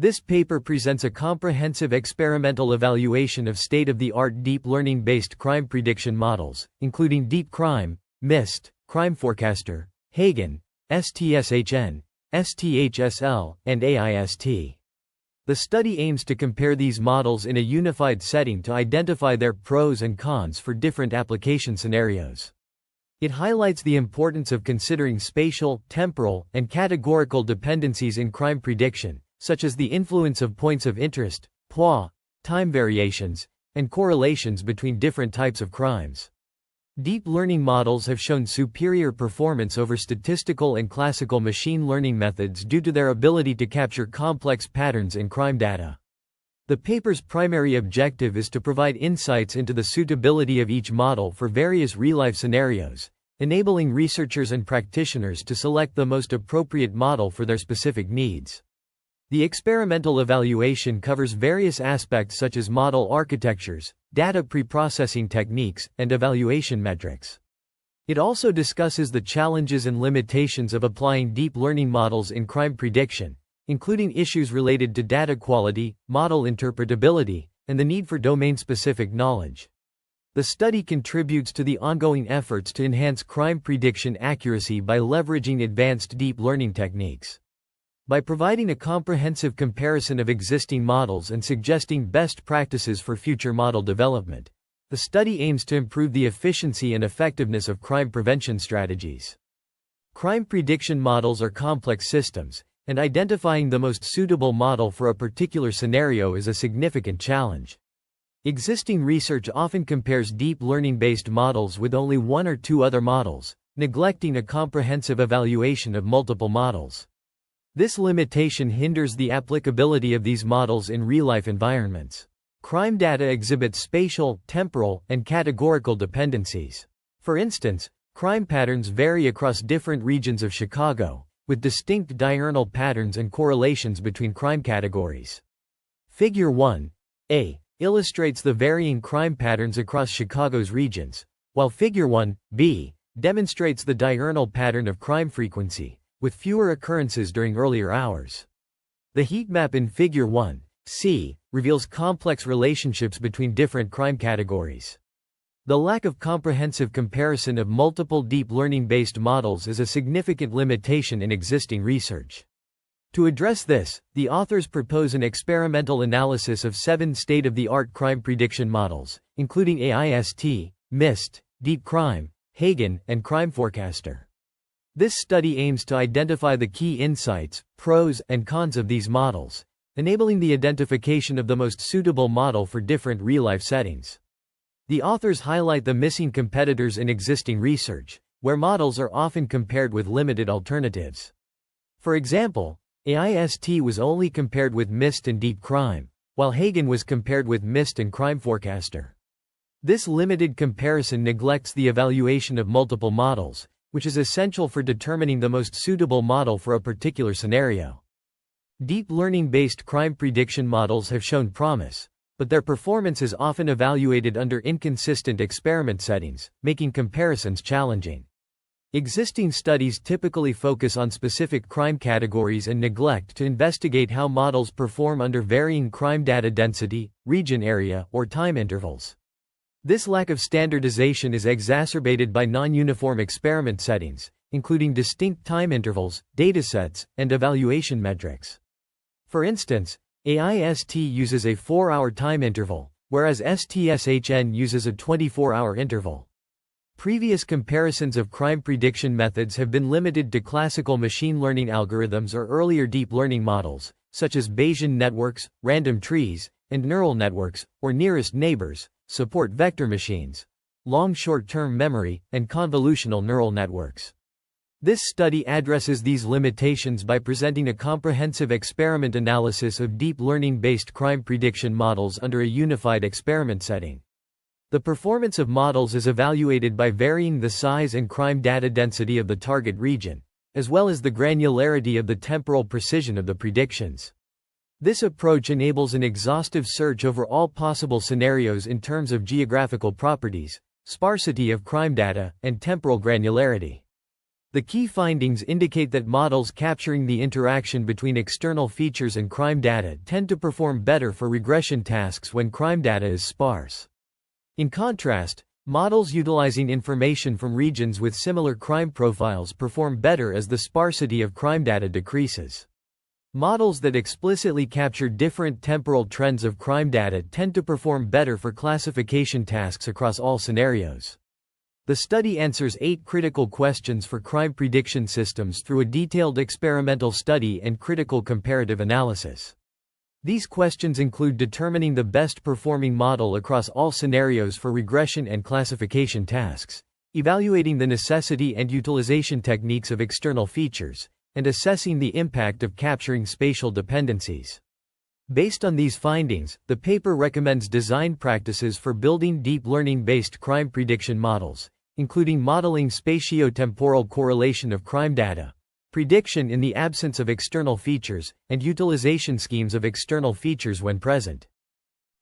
This paper presents a comprehensive experimental evaluation of state-of-the-art deep learning-based crime prediction models, including Deep Crime, MIST, Crime Forecaster, Hagen, STSHN, STHSL, and AIST. The study aims to compare these models in a unified setting to identify their pros and cons for different application scenarios. It highlights the importance of considering spatial, temporal, and categorical dependencies in crime prediction, such as the influence of points of interest, POI, time variations, and correlations between different types of crimes. Deep learning models have shown superior performance over statistical and classical machine learning methods due to their ability to capture complex patterns in crime data. The paper's primary objective is to provide insights into the suitability of each model for various real-life scenarios, enabling researchers and practitioners to select the most appropriate model for their specific needs. The experimental evaluation covers various aspects such as model architectures, data pre-processing techniques, and evaluation metrics. It also discusses the challenges and limitations of applying deep learning models in crime prediction, including issues related to data quality, model interpretability, and the need for domain-specific knowledge. The study contributes to the ongoing efforts to enhance crime prediction accuracy by leveraging advanced deep learning techniques. By providing a comprehensive comparison of existing models and suggesting best practices for future model development, the study aims to improve the efficiency and effectiveness of crime prevention strategies. Crime prediction models are complex systems, and identifying the most suitable model for a particular scenario is a significant challenge. Existing research often compares deep learning-based models with only one or two other models, neglecting a comprehensive evaluation of multiple models. This limitation hinders the applicability of these models in real-life environments. Crime data exhibits spatial, temporal, and categorical dependencies. For instance, crime patterns vary across different regions of Chicago, with distinct diurnal patterns and correlations between crime categories. Figure 1a illustrates the varying crime patterns across Chicago's regions, while Figure 1b demonstrates the diurnal pattern of crime frequency, with fewer occurrences during earlier hours. The heat map in Figure 1c reveals complex relationships between different crime categories. The lack of comprehensive comparison of multiple deep learning-based models is a significant limitation in existing research. To address this, the authors propose an experimental analysis of 7 state-of-the-art crime prediction models, including AIST, MIST, Deep Crime, Hagen, and Crime Forecaster. This study aims to identify the key insights, pros, and cons of these models, enabling the identification of the most suitable model for different real-life settings. The authors highlight the missing competitors in existing research, where models are often compared with limited alternatives. For example, AIST was only compared with MIST and Deep Crime, while Hagen was compared with MIST and Crime Forecaster. This limited comparison neglects the evaluation of multiple models, which is essential for determining the most suitable model for a particular scenario. Deep learning-based crime prediction models have shown promise, but their performance is often evaluated under inconsistent experiment settings, making comparisons challenging. Existing studies typically focus on specific crime categories and neglect to investigate how models perform under varying crime data density, region area, or time intervals. This lack of standardization is exacerbated by non-uniform experiment settings, including distinct time intervals, datasets, and evaluation metrics. For instance, AIST uses a 4-hour time interval, whereas STSHN uses a 24-hour interval. Previous comparisons of crime prediction methods have been limited to classical machine learning algorithms or earlier deep learning models, such as Bayesian networks, random trees, and neural networks, or nearest neighbors, support vector machines, long short-term memory, and convolutional neural networks. This study addresses these limitations by presenting a comprehensive experiment analysis of deep learning-based crime prediction models under a unified experiment setting. The performance of models is evaluated by varying the size and crime data density of the target region, as well as the granularity of the temporal precision of the predictions. This approach enables an exhaustive search over all possible scenarios in terms of geographical properties, sparsity of crime data, and temporal granularity. The key findings indicate that models capturing the interaction between external features and crime data tend to perform better for regression tasks when crime data is sparse. In contrast, models utilizing information from regions with similar crime profiles perform better as the sparsity of crime data decreases. Models that explicitly capture different temporal trends of crime data tend to perform better for classification tasks across all scenarios. The study answers 8 critical questions for crime prediction systems through a detailed experimental study and critical comparative analysis. These questions include determining the best performing model across all scenarios for regression and classification tasks, evaluating the necessity and utilization techniques of external features, and assessing the impact of capturing spatial dependencies. Based on these findings, the paper recommends design practices for building deep learning-based crime prediction models, including modeling spatio-temporal correlation of crime data, prediction in the absence of external features, and utilization schemes of external features when present.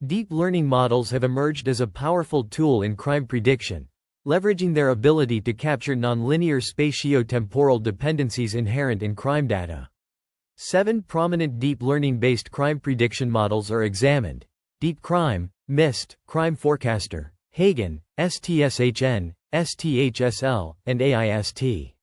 Deep learning models have emerged as a powerful tool in crime prediction, leveraging their ability to capture nonlinear spatio-temporal dependencies inherent in crime data. 7 prominent deep learning-based crime prediction models are examined: Deep Crime, MIST, Crime Forecaster, Hagen, STSHN, STHSL, and AIST.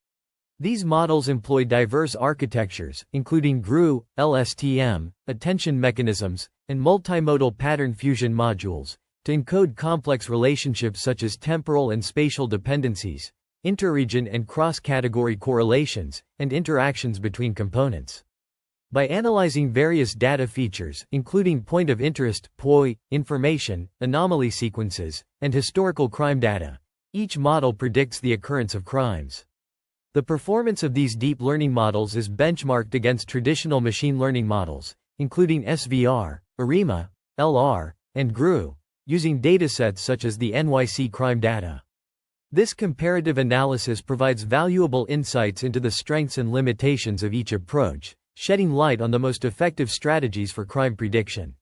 These models employ diverse architectures, including GRU, LSTM, attention mechanisms, and multimodal pattern fusion modules, to encode complex relationships such as temporal and spatial dependencies, interregion and cross-category correlations, and interactions between components. By analyzing various data features, including point of interest, POI, information, anomaly sequences, and historical crime data, each model predicts the occurrence of crimes. The performance of these deep learning models is benchmarked against traditional machine learning models, including SVR, ARIMA, LR, and GRU, using datasets such as the NYC crime data. This comparative analysis provides valuable insights into the strengths and limitations of each approach, shedding light on the most effective strategies for crime prediction.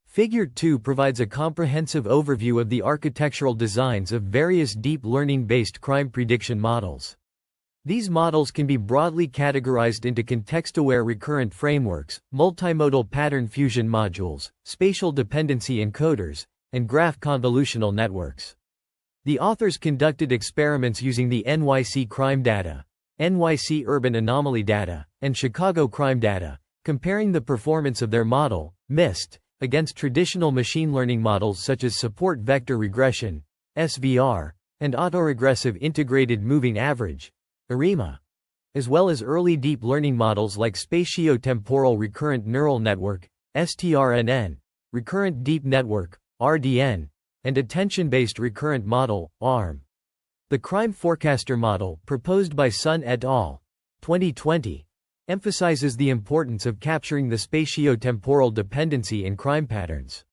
Figure 2 provides a comprehensive overview of the architectural designs of various deep learning-based crime prediction models. These models can be broadly categorized into context-aware recurrent frameworks, multimodal pattern fusion modules, spatial dependency encoders, and graph convolutional networks. The authors conducted experiments using the NYC crime data, NYC urban anomaly data, and Chicago crime data, comparing the performance of their model, MIST, against traditional machine learning models such as support vector regression, SVR, and autoregressive integrated moving average, ARIMA, as well as early deep learning models like spatio-temporal recurrent neural network, STRNN, recurrent deep network, RDN, and attention-based recurrent model, ARM. The crime forecaster model, proposed by Sun et al., 2020, emphasizes the importance of capturing the spatio-temporal dependency in crime patterns.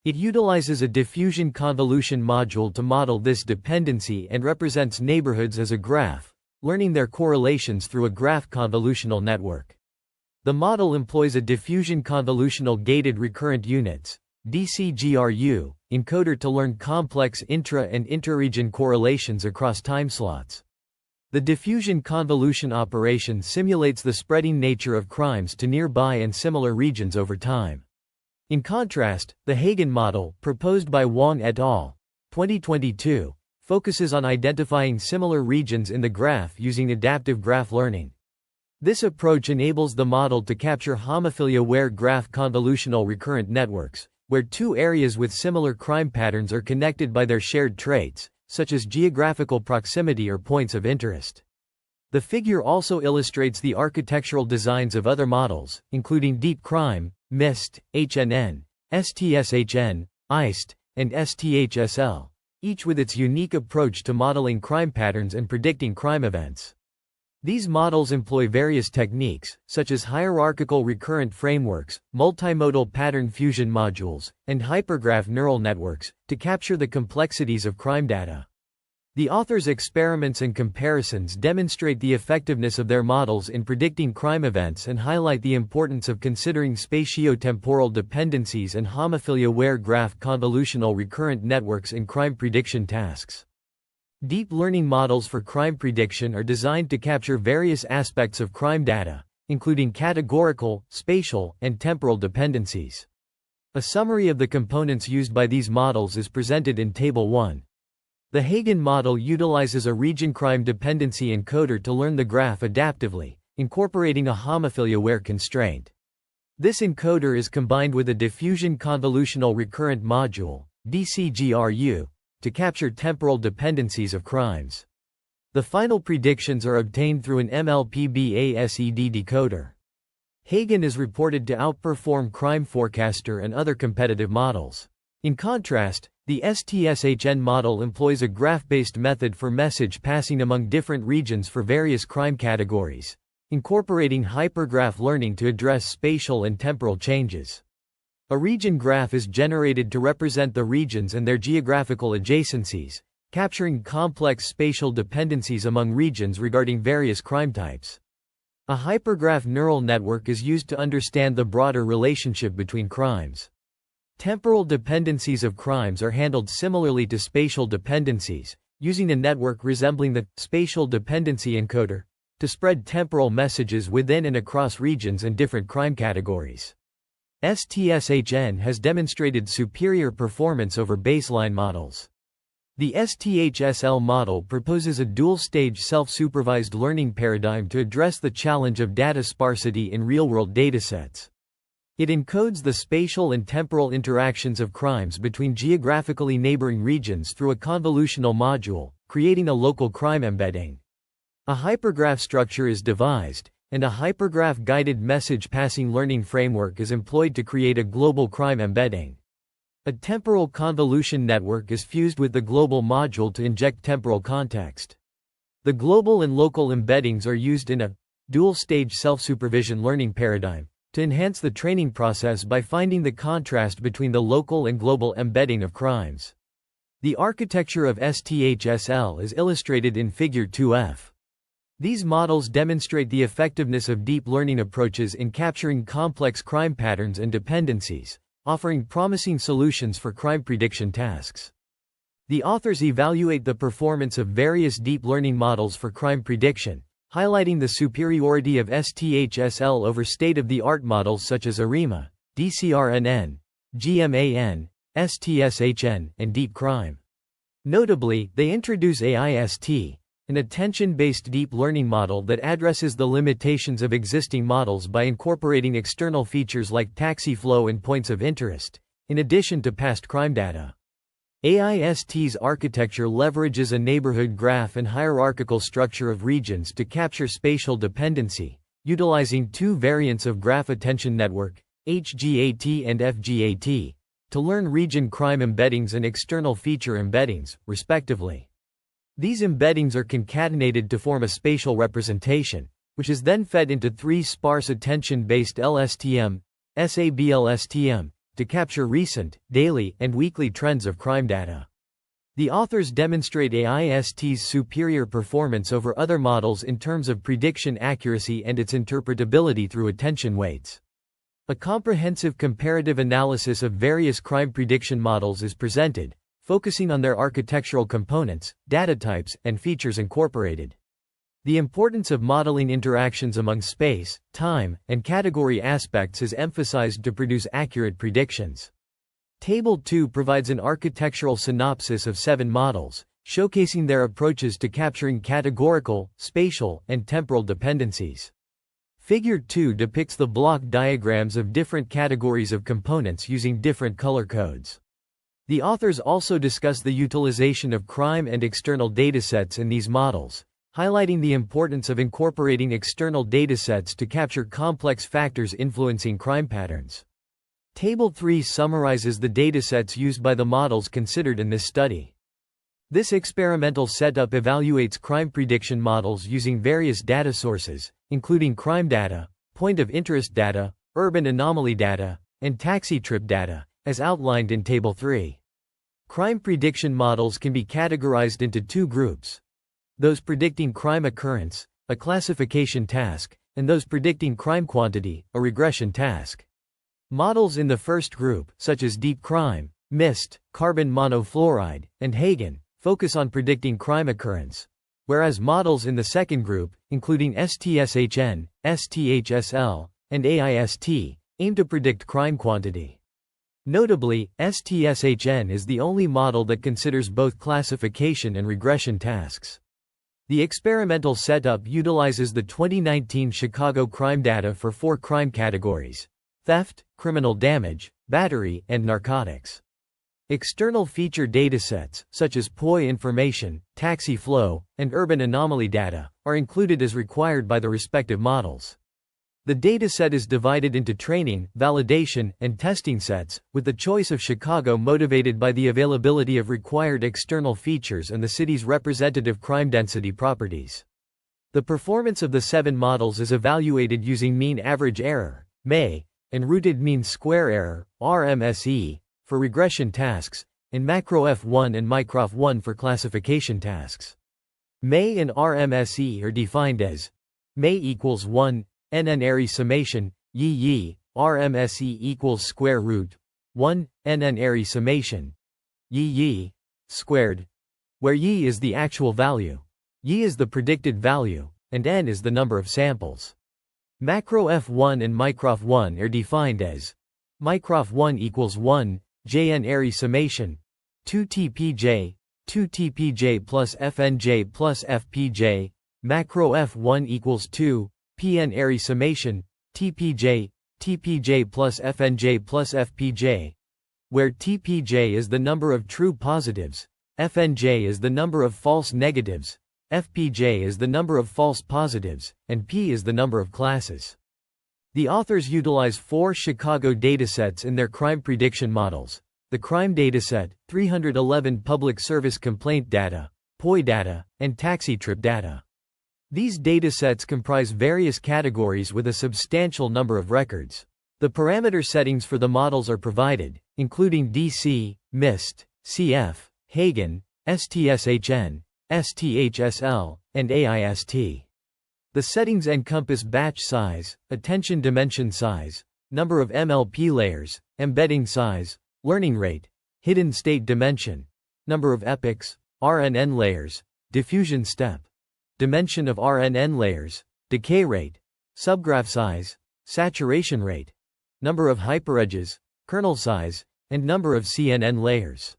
It utilizes a diffusion convolution module to model this dependency and represents neighborhoods as a graph, learning their correlations through a graph convolutional network. The model employs a diffusion convolutional gated recurrent units, DCGRU, encoder to learn complex intra- and interregion correlations across time slots. The diffusion convolution operation simulates the spreading nature of crimes to nearby and similar regions over time. In contrast, the Hagen model, proposed by Wang et al., 2022, focuses on identifying similar regions in the graph using adaptive graph learning. This approach enables the model to capture homophilia-aware graph convolutional recurrent networks, where two areas with similar crime patterns are connected by their shared traits, such as geographical proximity or points of interest. The figure also illustrates the architectural designs of other models, including Deep Crime, MIST, HNN, STSHN, IST, and STHSL, each with its unique approach to modeling crime patterns and predicting crime events. These models employ various techniques, such as hierarchical recurrent frameworks, multimodal pattern fusion modules, and hypergraph neural networks, to capture the complexities of crime data. The authors' experiments and comparisons demonstrate the effectiveness of their models in predicting crime events and highlight the importance of considering spatio-temporal dependencies and homophilia-aware graph convolutional recurrent networks in crime prediction tasks. Deep learning models for crime prediction are designed to capture various aspects of crime data, including categorical, spatial, and temporal dependencies. A summary of the components used by these models is presented in Table 1. The Hagen model utilizes a region crime dependency encoder to learn the graph adaptively, incorporating a homophilia-aware constraint. This encoder is combined with a diffusion convolutional recurrent module, DCGRU, to capture temporal dependencies of crimes. The final predictions are obtained through an MLP-BASED decoder. Hagen is reported to outperform Crime Forecaster and other competitive models. In contrast, the STSHN model employs a graph-based method for message passing among different regions for various crime categories, incorporating hypergraph learning to address spatial and temporal changes. A region graph is generated to represent the regions and their geographical adjacencies, capturing complex spatial dependencies among regions regarding various crime types. A hypergraph neural network is used to understand the broader relationship between crimes. Temporal dependencies of crimes are handled similarly to spatial dependencies, using a network resembling the spatial dependency encoder to spread temporal messages within and across regions and different crime categories. STSHN has demonstrated superior performance over baseline models. The STHSL model proposes a dual-stage self-supervised learning paradigm to address the challenge of data sparsity in real-world datasets. It encodes the spatial and temporal interactions of crimes between geographically neighboring regions through a convolutional module, creating a local crime embedding. A hypergraph structure is devised, and a hypergraph-guided message-passing learning framework is employed to create a global crime embedding. A temporal convolution network is fused with the global module to inject temporal context. The global and local embeddings are used in a dual-stage self-supervision learning paradigm to enhance the training process by finding the contrast between the local and global embedding of crimes. The architecture of STHSL is illustrated in Figure 2F. These models demonstrate the effectiveness of deep learning approaches in capturing complex crime patterns and dependencies, offering promising solutions for crime prediction tasks. The authors evaluate the performance of various deep learning models for crime prediction, highlighting the superiority of STHSL over state-of-the-art models such as ARIMA, DCRNN, GMAN, STSHN, and Deep Crime. Notably, they introduce AIST, an attention-based deep learning model that addresses the limitations of existing models by incorporating external features like taxi flow and points of interest, in addition to past crime data. AIST's architecture leverages a neighborhood graph and hierarchical structure of regions to capture spatial dependency, utilizing two variants of graph attention network, HGAT and FGAT, to learn region crime embeddings and external feature embeddings, respectively. These embeddings are concatenated to form a spatial representation, which is then fed into three sparse attention-based LSTM, SABLSTM, to capture recent, daily, and weekly trends of crime data. The authors demonstrate AIST's superior performance over other models in terms of prediction accuracy and its interpretability through attention weights. A comprehensive comparative analysis of various crime prediction models is presented, focusing on their architectural components, data types, and features incorporated. The importance of modeling interactions among space, time, and category aspects is emphasized to produce accurate predictions. Table 2 provides an architectural synopsis of 7 models, showcasing their approaches to capturing categorical, spatial, and temporal dependencies. Figure 2 depicts the block diagrams of different categories of components using different color codes. The authors also discuss the utilization of crime and external datasets in these models, highlighting the importance of incorporating external datasets to capture complex factors influencing crime patterns. Table 3 summarizes the datasets used by the models considered in this study. This experimental setup evaluates crime prediction models using various data sources, including crime data, point of interest data, urban anomaly data, and taxi trip data, as outlined in Table 3. Crime prediction models can be categorized into two groups: those predicting crime occurrence, a classification task, and those predicting crime quantity, a regression task. Models in the first group, such as deep crime, MIST, carbon monofluoride, and Hagen, focus on predicting crime occurrence, whereas models in the second group, including STSHN, STHSL, and AIST, aim to predict crime quantity. Notably, STSHN is the only model that considers both classification and regression tasks. The experimental setup utilizes the 2019 Chicago crime data for 4 crime categories: theft, criminal damage, battery, and narcotics. External feature datasets, such as POI information, taxi flow, and urban anomaly data, are included as required by the respective models. The dataset is divided into training, validation, and testing sets, with the choice of Chicago motivated by the availability of required external features and the city's representative crime density properties. The performance of the 7 models is evaluated using mean average error, MAE, and rooted mean square error, RMSE, for regression tasks, and macroF1 and microF1 for classification tasks. MAE and RMSE are defined as MAE equals 1, NN array summation, YE, RMSE equals square root 1, NN array summation, YE, squared, where Y is the actual value, Y is the predicted value, and N is the number of samples. Macro F1 and microF1 are defined as microF1 equals 1, JN array summation, 2 TPJ plus FNJ plus FPJ, macro F1 equals 2, PN array summation, TPJ plus FNJ plus FPJ, where TPJ is the number of true positives, FNJ is the number of false negatives, FPJ is the number of false positives, and P is the number of classes. The authors utilize 4 Chicago datasets in their crime prediction models: the crime dataset, 311 public service complaint data, POI data, and taxi trip data. These datasets comprise various categories with a substantial number of records. The parameter settings for the models are provided, including DC, MIST, CF, Hagen, STSHN, STHSL, and AIST. The settings encompass batch size, attention dimension size, number of MLP layers, embedding size, learning rate, hidden state dimension, number of epochs, RNN layers, diffusion step, dimension of RNN layers, decay rate, subgraph size, saturation rate, number of hyperedges, kernel size, and number of CNN layers.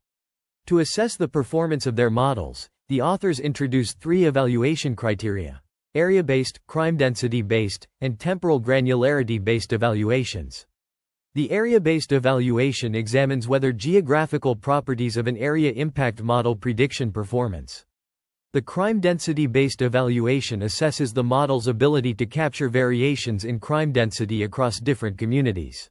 To assess the performance of their models, the authors introduced 3 evaluation criteria: area-based, crime density-based, and temporal granularity-based evaluations. The area-based evaluation examines whether geographical properties of an area impact model prediction performance. The crime density-based evaluation assesses the model's ability to capture variations in crime density across different communities.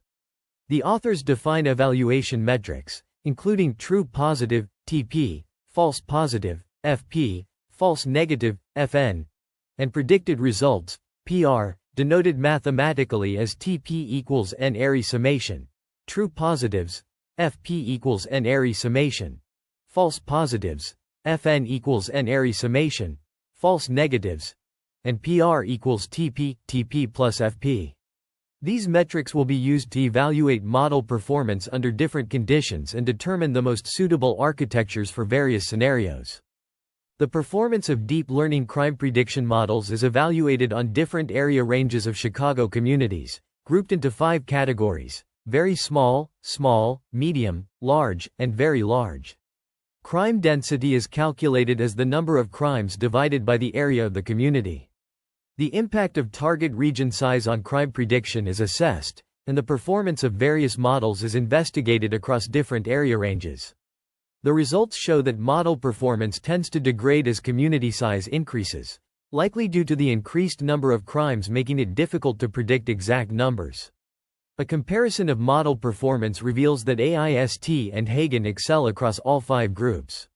The authors define evaluation metrics, including true positive, TP, false positive, FP, false negative, FN, and predicted results, PR, denoted mathematically as TP equals N array summation, true positives, FP equals N array summation, false positives, FN equals N array summation, false negatives, and PR equals TP plus FP. These metrics will be used to evaluate model performance under different conditions and determine the most suitable architectures for various scenarios. The performance of deep learning crime prediction models is evaluated on different area ranges of Chicago communities, grouped into 5 categories: very small, small, medium, large, and very large. Crime density is calculated as the number of crimes divided by the area of the community. The impact of target region size on crime prediction is assessed, and the performance of various models is investigated across different area ranges. The results show that model performance tends to degrade as community size increases, likely due to the increased number of crimes making it difficult to predict exact numbers. A comparison of model performance reveals that AIST and Hagen excel across all 5 groups.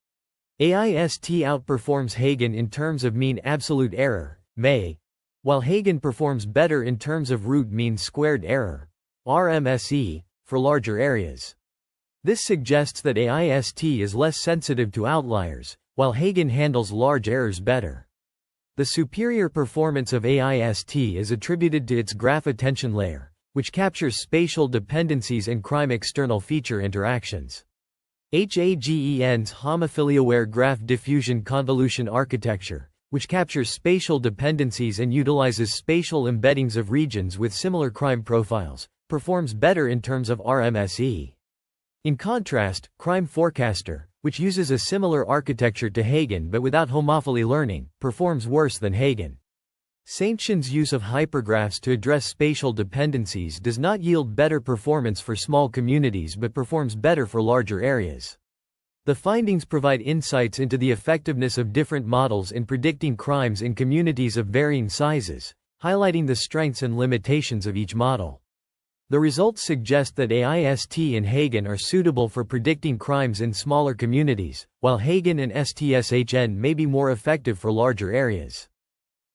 AIST outperforms Hagen in terms of mean absolute error, MAE, while Hagen performs better in terms of root mean squared error, RMSE, for larger areas. This suggests that AIST is less sensitive to outliers, while Hagen handles large errors better. The superior performance of AIST is attributed to its graph attention layer, which captures spatial dependencies and crime external feature interactions. HAGEN's homophily-aware graph diffusion convolution architecture, which captures spatial dependencies and utilizes spatial embeddings of regions with similar crime profiles, performs better in terms of RMSE. In contrast, Crime Forecaster, which uses a similar architecture to Hagen but without homophily learning, performs worse than Hagen. Saintchen's use of hypergraphs to address spatial dependencies does not yield better performance for small communities but performs better for larger areas. The findings provide insights into the effectiveness of different models in predicting crimes in communities of varying sizes, highlighting the strengths and limitations of each model. The results suggest that AIST and Hagen are suitable for predicting crimes in smaller communities, while Hagen and STSHN may be more effective for larger areas.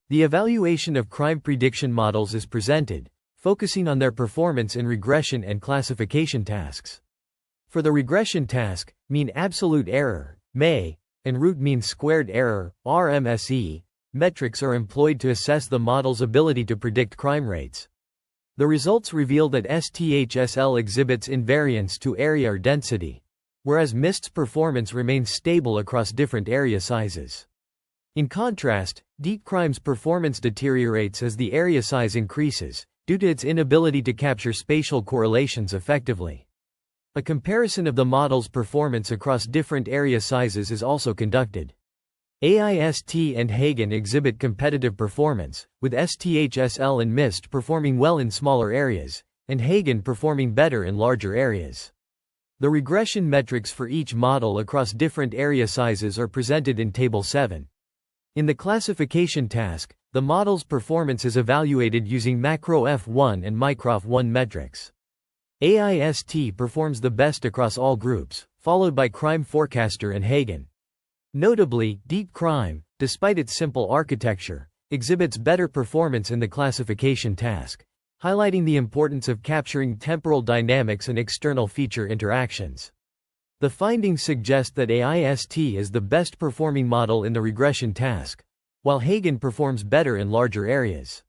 The evaluation of crime prediction models is presented, focusing on their performance in regression and classification tasks. For the regression task, mean absolute error, MEA, and root mean squared error, RMSE, metrics are employed to assess the model's ability to predict crime rates. The results reveal that STHSL exhibits invariance to area or density, whereas MIST's performance remains stable across different area sizes. In contrast, Deep Crime's performance deteriorates as the area size increases, due to its inability to capture spatial correlations effectively. A comparison of the model's performance across different area sizes is also conducted. AIST and Hagen exhibit competitive performance, with STHSL and MIST performing well in smaller areas, and Hagen performing better in larger areas. The regression metrics for each model across different area sizes are presented in Table 7. In the classification task, the model's performance is evaluated using macro-F1 and micro-F1 metrics. AIST performs the best across all groups, followed by Crime Forecaster and Hagen. Notably, Deep Crime, despite its simple architecture, exhibits better performance in the classification task, highlighting the importance of capturing temporal dynamics and external feature interactions. The findings suggest that AIST is the best performing model in the regression task, while Hagen performs better in larger areas.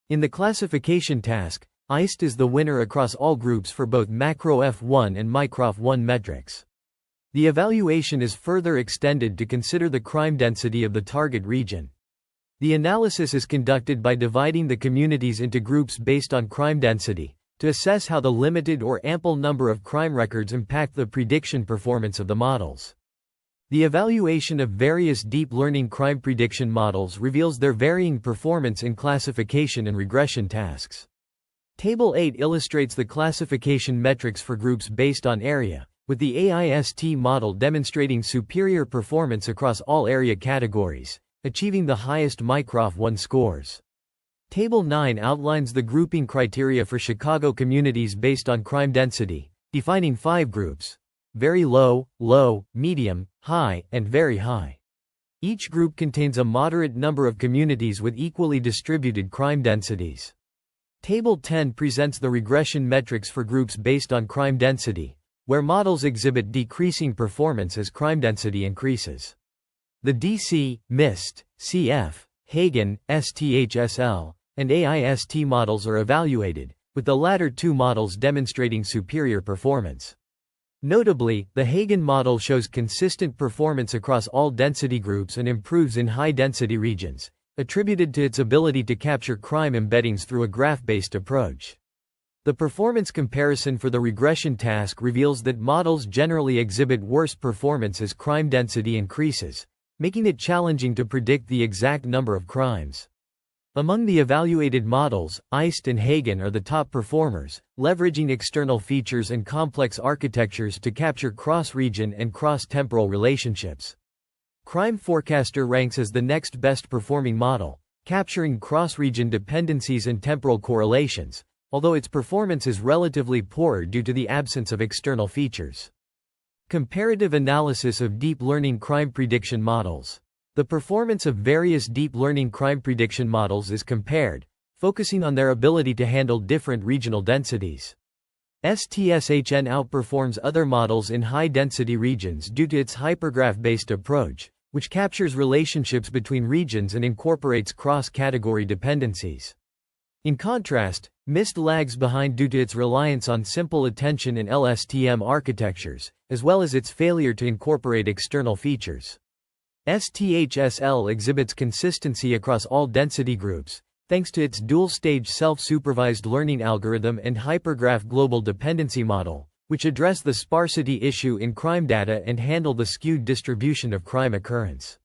In the classification task, AIST is the winner across all groups for both macro-F1 and micro-F1 metrics. The evaluation is further extended to consider the crime density of the target region. The analysis is conducted by dividing the communities into groups based on crime density, to assess how the limited or ample number of crime records impact the prediction performance of the models. The evaluation of various deep learning crime prediction models reveals their varying performance in classification and regression tasks. Table 8 illustrates the classification metrics for groups based on area, with the AIST model demonstrating superior performance across all area categories, achieving the highest micro-F1 scores. Table 9 outlines the grouping criteria for Chicago communities based on crime density, defining 5 groups: very low, low, medium, high, and very high. Each group contains a moderate number of communities with equally distributed crime densities. Table 10 presents the regression metrics for groups based on crime density, where models exhibit decreasing performance as crime density increases. The DC, MIST, CF, Hagen, STHSL, and AIST models are evaluated, with the latter two models demonstrating superior performance. Notably, the Hagen model shows consistent performance across all density groups and improves in high-density regions, attributed to its ability to capture crime embeddings through a graph-based approach. The performance comparison for the regression task reveals that models generally exhibit worse performance as crime density increases, making it challenging to predict the exact number of crimes. Among the evaluated models, AIST and Hagen are the top performers, leveraging external features and complex architectures to capture cross-region and cross-temporal relationships. Crime Forecaster ranks as the next best performing model, capturing cross-region dependencies and temporal correlations, although its performance is relatively poor due to the absence of external features. Comparative analysis of deep learning crime prediction models. The performance of various deep learning crime prediction models is compared, focusing on their ability to handle different regional densities. STSHN outperforms other models in high-density regions due to its hypergraph-based approach, which captures relationships between regions and incorporates cross-category dependencies. In contrast, MIST lags behind due to its reliance on simple attention in LSTM architectures, as well as its failure to incorporate external features. STHSL exhibits consistency across all density groups, thanks to its dual-stage self-supervised learning algorithm and hypergraph global dependency model, which address the sparsity issue in crime data and handle the skewed distribution of crime occurrence.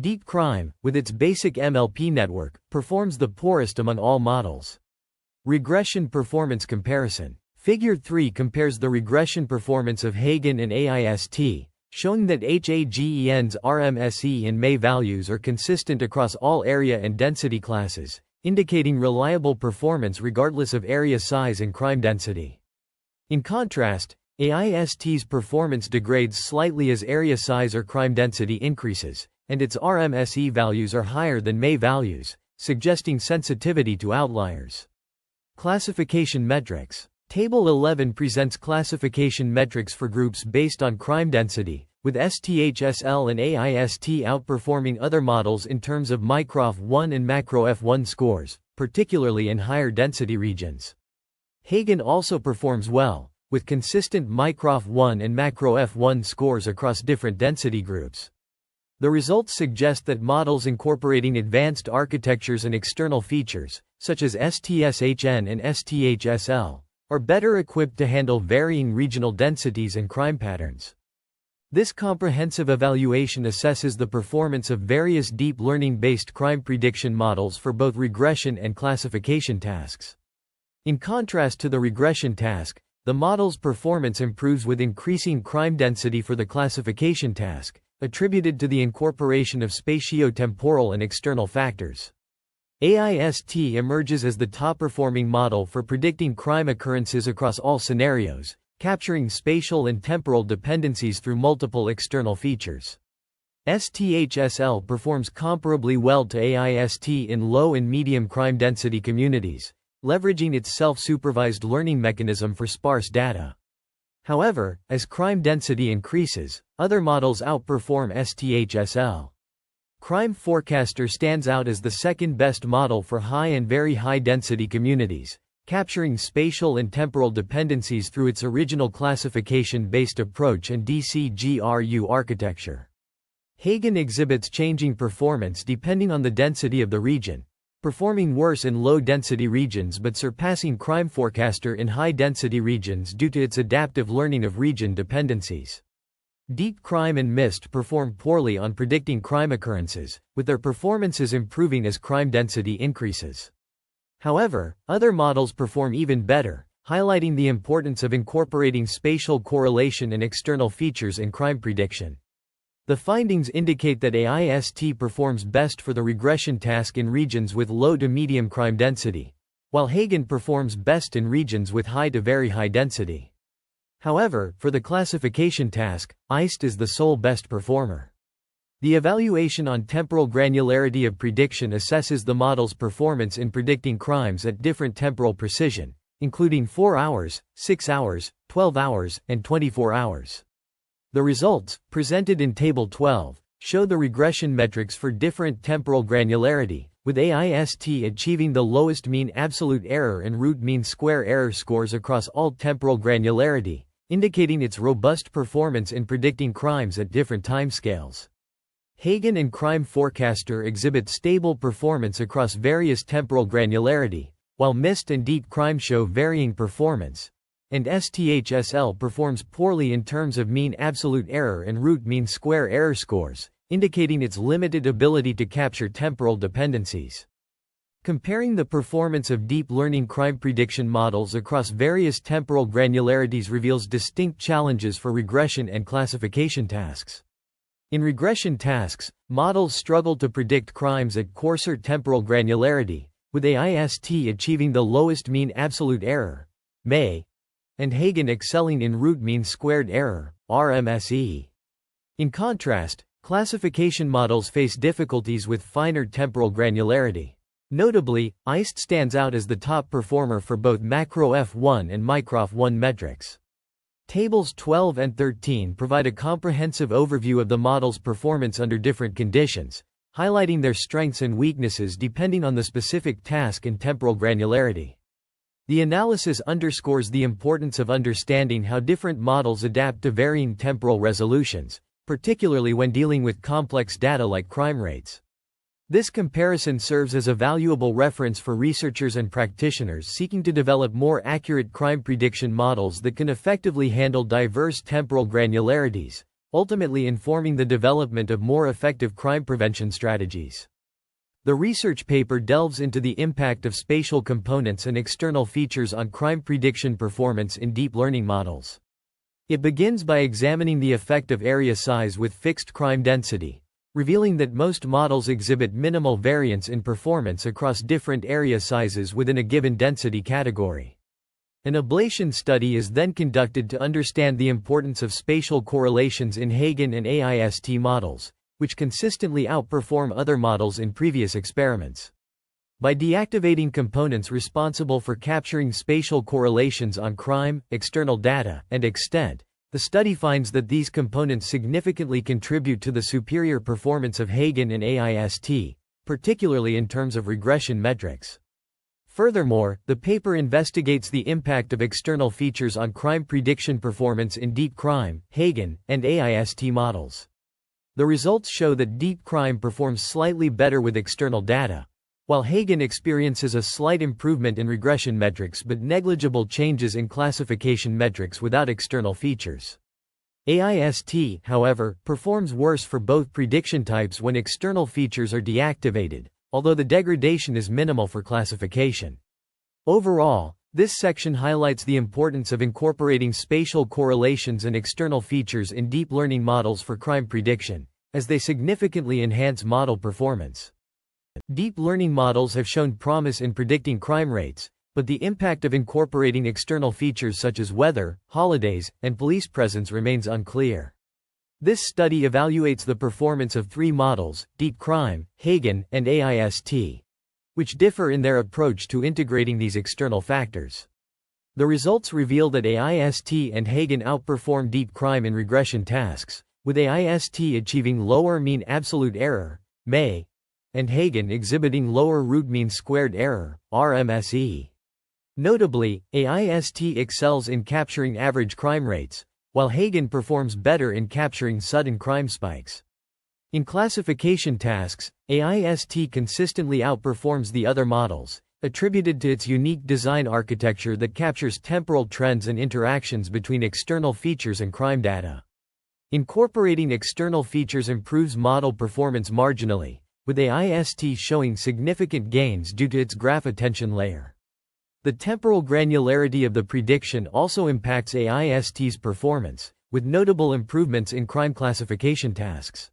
Deep Crime, with its basic MLP network, performs the poorest among all models. Regression performance comparison. Figure 3 compares the regression performance of Hagen and AIST, showing that HAGEN's RMSE and May values are consistent across all area and density classes, indicating reliable performance regardless of area size and crime density. In contrast, AIST's performance degrades slightly as area size or crime density increases, and its RMSE values are higher than May values, suggesting sensitivity to outliers. Classification metrics. Table 11 presents classification metrics for groups based on crime density, with STHSL and AIST outperforming other models in terms of microF1 and macroF1 scores, particularly in higher density regions. Hagen also performs well, with consistent microF1 and macroF1 scores across different density groups. The results suggest that models incorporating advanced architectures and external features, such as STSHN and STHSL, are better equipped to handle varying regional densities and crime patterns. This comprehensive evaluation assesses the performance of various deep learning-based crime prediction models for both regression and classification tasks. In contrast to the regression task, the model's performance improves with increasing crime density for the classification task, attributed to the incorporation of spatiotemporal and external factors. AIST emerges as the top-performing model for predicting crime occurrences across all scenarios, capturing spatial and temporal dependencies through multiple external features. STHSL performs comparably well to AIST in low and medium crime density communities, leveraging its self-supervised learning mechanism for sparse data. However, as crime density increases, other models outperform STHSL. Crime Forecaster stands out as the second-best model for high and very high-density communities, capturing spatial and temporal dependencies through its original classification-based approach and DCGRU architecture. Hagen exhibits changing performance depending on the density of the region, performing worse in low-density regions but surpassing Crime Forecaster in high-density regions due to its adaptive learning of region dependencies. Deep Crime and MIST perform poorly on predicting crime occurrences, with their performances improving as crime density increases. However, other models perform even better, highlighting the importance of incorporating spatial correlation and external features in crime prediction. The findings indicate that AIST performs best for the regression task in regions with low to medium crime density, while Hagen performs best in regions with high to very high density. However, for the classification task, AIST is the sole best performer. The evaluation on temporal granularity of prediction assesses the model's performance in predicting crimes at different temporal precision, including 4 hours, 6 hours, 12 hours, and 24 hours. The results, presented in Table 12, show the regression metrics for different temporal granularity, with AIST achieving the lowest mean absolute error and root mean square error scores across all temporal granularity, indicating its robust performance in predicting crimes at different timescales. Hagen and Crime Forecaster exhibit stable performance across various temporal granularity, while MIST and Deep Crime show varying performance, and STHSL performs poorly in terms of mean absolute error and root mean square error scores, indicating its limited ability to capture temporal dependencies. Comparing the performance of deep learning crime prediction models across various temporal granularities reveals distinct challenges for regression and classification tasks. In regression tasks, models struggle to predict crimes at coarser temporal granularity, with AIST achieving the lowest mean absolute error, May, and Hagen excelling in root mean squared error, RMSE. In contrast, classification models face difficulties with finer temporal granularity. Notably, AIST stands out as the top performer for both macroF1 and microF1 metrics. Tables 12 and 13 provide a comprehensive overview of the model's performance under different conditions, highlighting their strengths and weaknesses depending on the specific task and temporal granularity. The analysis underscores the importance of understanding how different models adapt to varying temporal resolutions, particularly when dealing with complex data like crime rates. This comparison serves as a valuable reference for researchers and practitioners seeking to develop more accurate crime prediction models that can effectively handle diverse temporal granularities, ultimately informing the development of more effective crime prevention strategies. The research paper delves into the impact of spatial components and external features on crime prediction performance in deep learning models. It begins by examining the effect of area size with fixed crime density, revealing that most models exhibit minimal variance in performance across different area sizes within a given density category. An ablation study is then conducted to understand the importance of spatial correlations in Hagen and AIST models, which consistently outperform other models in previous experiments. By deactivating components responsible for capturing spatial correlations on crime, external data, and extent, the study finds that these components significantly contribute to the superior performance of Hagen and AIST, particularly in terms of regression metrics. Furthermore, the paper investigates the impact of external features on crime prediction performance in deep crime, Hagen, and AIST models. The results show that deep crime performs slightly better with external data, while Hagen experiences a slight improvement in regression metrics but negligible changes in classification metrics without external features. AIST, however, performs worse for both prediction types when external features are deactivated, although the degradation is minimal for classification. Overall, this section highlights the importance of incorporating spatial correlations and external features in deep learning models for crime prediction, as they significantly enhance model performance. Deep learning models have shown promise in predicting crime rates, but the impact of incorporating external features such as weather, holidays, and police presence remains unclear. This study evaluates the performance of three models, deep crime, Hagen, and AIST, which differ in their approach to integrating these external factors. The results reveal that AIST and Hagen outperform deep crime in regression tasks, with AIST achieving lower mean absolute error, (MAE), and Hagen exhibiting lower root mean squared error, RMSE. Notably, AIST excels in capturing average crime rates, while Hagen performs better in capturing sudden crime spikes. In classification tasks, AIST consistently outperforms the other models, attributed to its unique design architecture that captures temporal trends and interactions between external features and crime data. Incorporating external features improves model performance marginally, with AIST showing significant gains due to its graph attention layer. The temporal granularity of the prediction also impacts AIST's performance, with notable improvements in crime classification tasks.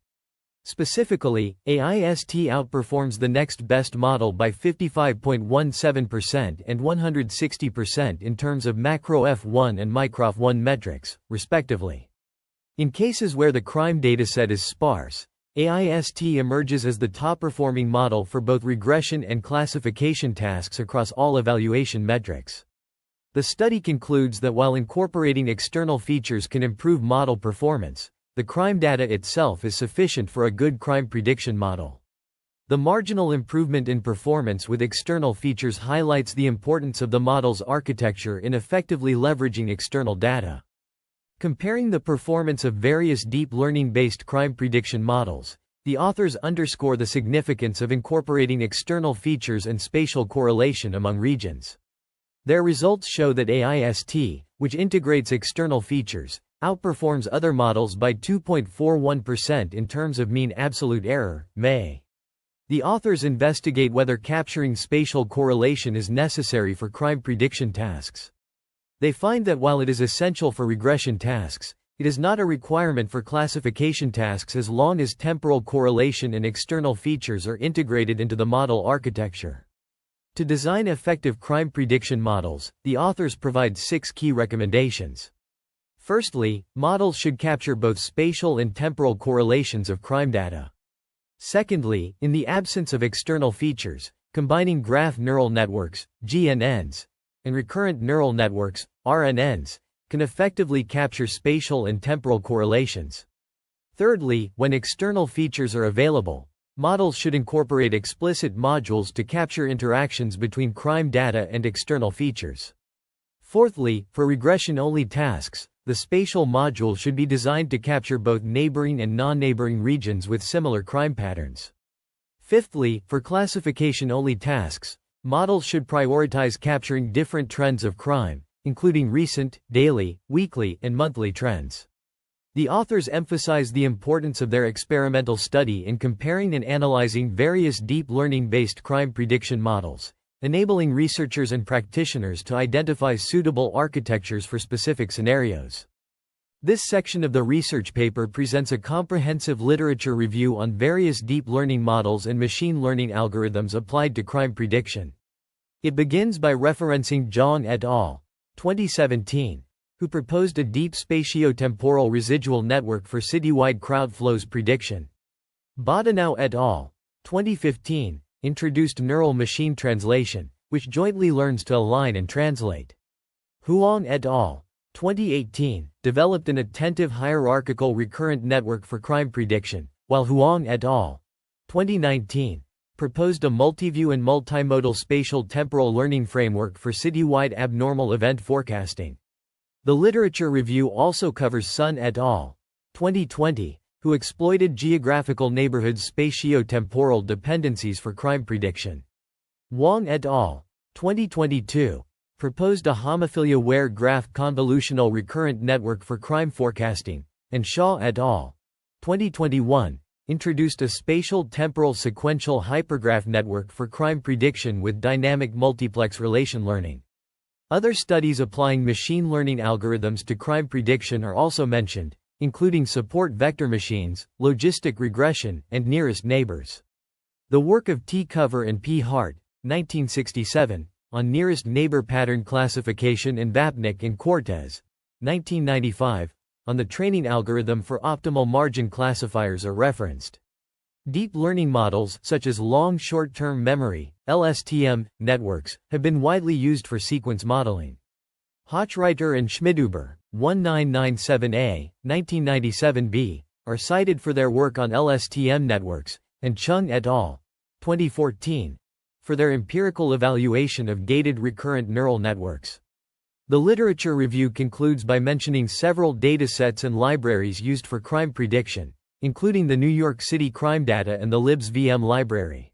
Specifically, AIST outperforms the next best model by 55.17% and 160% in terms of macro F1 and micro F1 metrics, respectively. In cases where the crime dataset is sparse, AIST emerges as the top-performing model for both regression and classification tasks across all evaluation metrics. The study concludes that while incorporating external features can improve model performance, the crime data itself is sufficient for a good crime prediction model. The marginal improvement in performance with external features highlights the importance of the model's architecture in effectively leveraging external data. Comparing the performance of various deep learning-based crime prediction models, the authors underscore the significance of incorporating external features and spatial correlation among regions. Their results show that AIST, which integrates external features, outperforms other models by 2.41% in terms of mean absolute error, (MAE). The authors investigate whether capturing spatial correlation is necessary for crime prediction tasks. They find that while it is essential for regression tasks, it is not a requirement for classification tasks as long as temporal correlation and external features are integrated into the model architecture. To design effective crime prediction models, the authors provide 6 key recommendations. Firstly, models should capture both spatial and temporal correlations of crime data. Secondly, in the absence of external features, combining graph neural networks, GNNs, and recurrent neural networks, RNNs, can effectively capture spatial and temporal correlations. Thirdly, when external features are available, Models should incorporate explicit modules to capture interactions between crime data and external features. Fourthly, for regression-only tasks, the spatial module should be designed to capture both neighboring and non-neighboring regions with similar crime patterns. Fifthly, for classification-only tasks, models should prioritize capturing different trends of crime, including recent, daily, weekly, and monthly trends. The authors emphasize the importance of their experimental study in comparing and analyzing various deep learning-based crime prediction models, enabling researchers and practitioners to identify suitable architectures for specific scenarios. This section of the research paper presents a comprehensive literature review on various deep learning models and machine learning algorithms applied to crime prediction. It begins by referencing Zhang et al. 2017. Who proposed a deep spatio-temporal residual network for citywide crowd flows prediction. Bodanau et al. 2015 introduced neural machine translation, which jointly learns to align and translate. Huang et al. 2018 developed an attentive hierarchical recurrent network for crime prediction, while Huang et al. 2019 proposed a multiview and multimodal spatial temporal learning framework for citywide abnormal event forecasting. The literature review also covers Sun et al. 2020, who exploited geographical neighborhood spatio-temporal dependencies for crime prediction. Wang et al. 2022 proposed a homophilia-aware graph convolutional recurrent network for crime forecasting, and Shaw et al. 2021 introduced a spatial temporal sequential hypergraph network for crime prediction with dynamic multiplex relation learning. Other studies applying machine learning algorithms to crime prediction are also mentioned, including support vector machines, logistic regression, and nearest neighbors. The work of T. Cover and P. Hart, 1967, on nearest neighbor pattern classification and Vapnik and Cortez, 1995, on the training algorithm for optimal margin classifiers are referenced. Deep learning models, such as long short-term memory, LSTM, networks, have been widely used for sequence modeling. Hochreiter and Schmidhuber, 1997a, 1997b, are cited for their work on LSTM networks, and Chung et al. 2014, for their empirical evaluation of gated recurrent neural networks. The literature review concludes by mentioning several datasets and libraries used for crime prediction, including the New York City crime data and the Libs VM library.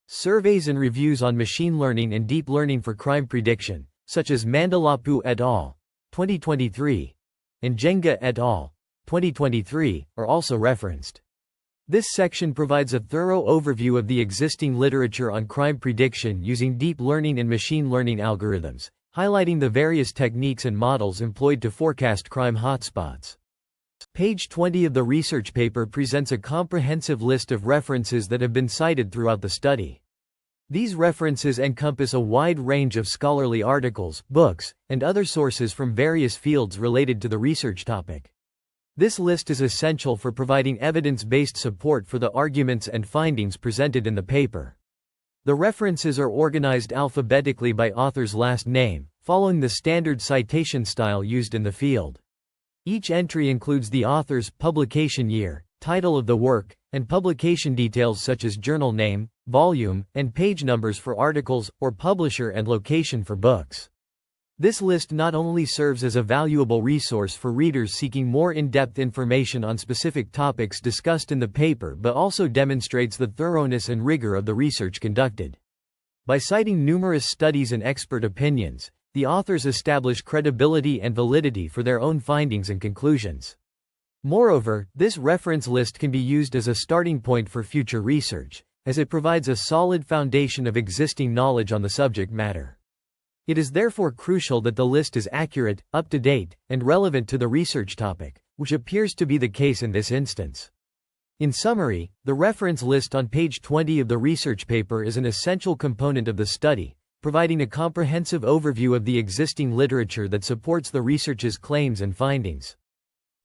Surveys and reviews on machine learning and deep learning for crime prediction, such as Mandalapu et al. 2023 and Jenga et al. 2023, are also referenced. This section provides a thorough overview of the existing literature on crime prediction using deep learning and machine learning algorithms, highlighting the various techniques and models employed to forecast crime hotspots. Page 20 of the research paper presents a comprehensive list of references that have been cited throughout the study. These references encompass a wide range of scholarly articles, books, and other sources from various fields related to the research topic. This list is essential for providing evidence-based support for the arguments and findings presented in the paper. The references are organized alphabetically by author's last name, following the standard citation style used in the field. Each entry includes the author's publication year, title of the work, and publication details such as journal name, volume, and page numbers for articles, or publisher and location for books. This list not only serves as a valuable resource for readers seeking more in-depth information on specific topics discussed in the paper but also demonstrates the thoroughness and rigor of the research conducted. By citing numerous studies and expert opinions, the authors establish credibility and validity for their own findings and conclusions. Moreover, this reference list can be used as a starting point for future research, as it provides a solid foundation of existing knowledge on the subject matter. It is therefore crucial that the list is accurate, up-to-date, and relevant to the research topic, which appears to be the case in this instance. In summary, the reference list on page 20 of the research paper is an essential component of the study, providing a comprehensive overview of the existing literature that supports the research's claims and findings.